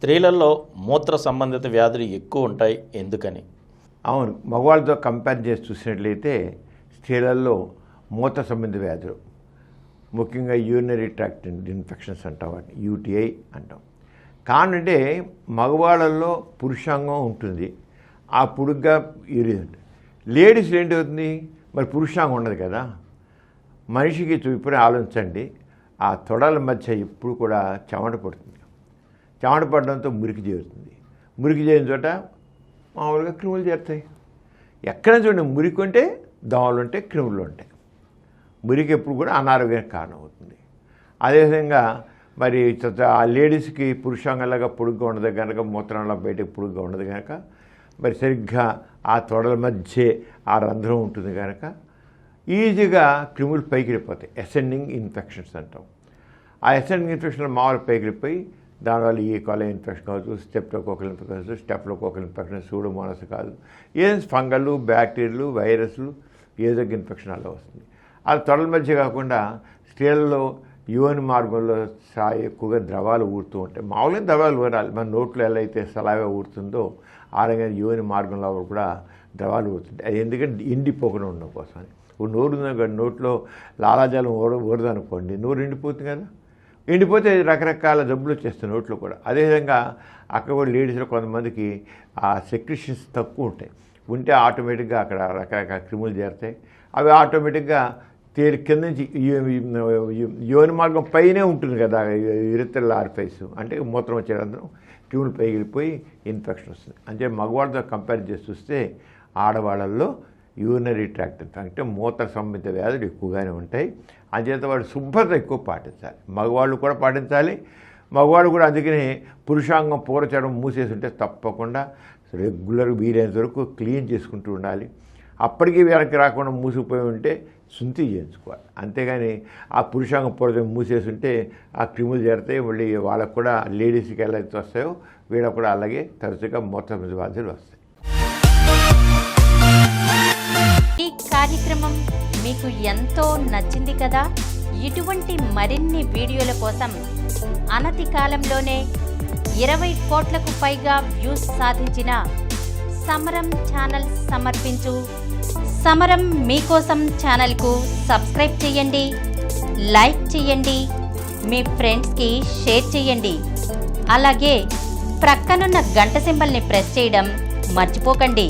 స్త్రీలలో మూత్ర సంబంధిత వ్యాధులు ఎక్కువ ఉంటాయి ఎందుకని? అవును, మగవాళ్ళతో కంపేర్ చేసి చూసినట్లయితే స్త్రీలలో మూత్ర సంబంధిత వ్యాధులు, ముఖ్యంగా యూరినరీ ట్రాక్ట్ ఇన్ఫెక్షన్స్ అంటాం, వాటిని యూటీఐ అంటాం. కానంటే మగవాళ్ళల్లో పురుషాంగం ఉంటుంది, ఆ పొడుగ్గా యూరిన్ ఉంటుంది. లేడీస్లో ఏంటి అవుతుంది, మరి పురుషాంగం ఉండదు కదా. మనిషికి ఇప్పుడు ఆలోచించండి, ఆ తొడల మధ్య ఎప్పుడు కూడా చెమట పడుతుంది. చెమట పడడంతో మురికి చేరుతుంది. మురికి చేరిన చోట మామూలుగా క్రిములు చేరుతాయి. ఎక్కడ చూడండి, మురికి ఉంటే దోమలు ఉంటాయి, క్రిములు ఉంటాయి. మురికి ఎప్పుడు కూడా అనారోగ్యానికి కారణం అవుతుంది. అదేవిధంగా మరి ఆ లేడీస్కి పురుషాంగంలాగా పొడుగ్గా ఉండదు కనుక, మూత్రంలో బయటకు పొడుగ్గా ఉండదు కనుక, మరి సరిగ్గా ఆ తొడల మధ్య ఆ రంధ్రం ఉంటుంది కనుక ఈజీగా క్రిములు పైకి వెళ్ళిపోతాయి. అసెండింగ్ ఇన్ఫెక్షన్స్ అంటాం. ఆ అసెండింగ్ ఇన్ఫెక్షన్లు మామూలు పైకి వెళ్ళిపోయి దానివల్ల ఈ కొల ఇన్ఫెక్షన్ కావచ్చు, స్టెప్టోకోకల్ ఇన్ఫెక్షన్ కావచ్చు, స్టెఫ్లోకోకల్ ఇన్ఫెక్షన్, సూడోమోనాస్ కాదు, ఏదో ఫంగళ్ళు, బ్యాక్టీరియాలు, వైరస్లు, ఏదో ఇన్ఫెక్షన్ అలా వస్తుంది. అలా తొడల మధ్య కాకుండా స్త్రీలలో యోని మార్గంలో ఎక్కువగా ద్రవాలు ఊరుతూ ఉంటాయి. మామూలుగా ద్రవాలు ఊరాలి, మన నోట్లో ఎలా అయితే సలావా ఊరుతుందో ఆ రకంగా యోని మార్గంలో కూడా ద్రవాలు ఊరుతుంటాయి. అది ఎందుకంటే ఎండిపోకుండా ఉండడం కోసం. ఇప్పుడు నోరు ఉందనుకోండి, నోట్లో లాలాజలం ఊరదనుకోండి, నోరు ఎండిపోతుంది కదా. ఎండిపోతే రకరకాల జబ్బులు వచ్చేస్తాయి నోట్లో కూడా. అదేవిధంగా అక్కడ కూడా లేడీస్లో కొంతమందికి ఆ సెక్రిషన్స్ తక్కువ ఉంటాయి, ఉంటే ఆటోమేటిక్గా అక్కడ రకరకాల క్రిములు చేరుతాయి. అవి ఆటోమేటిక్గా కింద నుంచి యోని మార్గం పైనే ఉంటుంది కదా, యూరిథ్రల్ ఆరిఫైస్ అంటే మూత్రం వచ్చే రంధ్రం, క్రిములు పైకి వెళ్ళిపోయి ఇన్ఫెక్షన్ వస్తుంది. అంటే మగవాళ్ళతో కంపేర్ చేసి చూస్తే ఆడవాళ్ళల్లో యూరినరీ ట్రాక్ట్ అంటే మూత్ర సంబంధిత వ్యాధులు ఎక్కువగానే ఉంటాయి. అంచేత వాడు శుభ్రత ఎక్కువ పాటించాలి, మగవాళ్ళు కూడా పాటించాలి. మగవాళ్ళు కూడా అందుకని పురుషాంగం పూర్వచడం మూసేసి ఉంటే తప్పకుండా రెగ్యులర్గా వీలైనంత వరకు క్లీన్ చేసుకుంటూ ఉండాలి. అప్పటికీ వెనక్కి రాకుండా మూసిపోయి ఉంటే శుద్ధి చేయించుకోవాలి. అంతేగాని ఆ పురుషాంగం పూర్వచడం మూసేసి ఉంటే ఆ క్రిములు చేరుతాయి. మళ్ళీ వాళ్ళకు కూడా లేడీస్కి ఎలా అయితే వస్తాయో వీళ్ళకు కూడా అలాగే తరచుగా మూత్ర సంబంధిత వ్యాధులు వస్తాయి. ఈ కార్యక్రమం మీకు ఎంతో నచ్చింది కదా. ఇటువంటి మరిన్ని వీడియోల కోసం అనతి కాలంలోనే 20 కోట్లకు పైగా వ్యూస్ సాధించిన సమరం ఛానల్ సమర్పించు సమరం మీకోసం ఛానల్కు సబ్స్క్రైబ్ చేయండి, లైక్ చేయండి, మీ ఫ్రెండ్స్కి షేర్ చేయండి. అలాగే ప్రక్కనున్న గంట సింబల్ని ప్రెస్ చేయడం మర్చిపోకండి.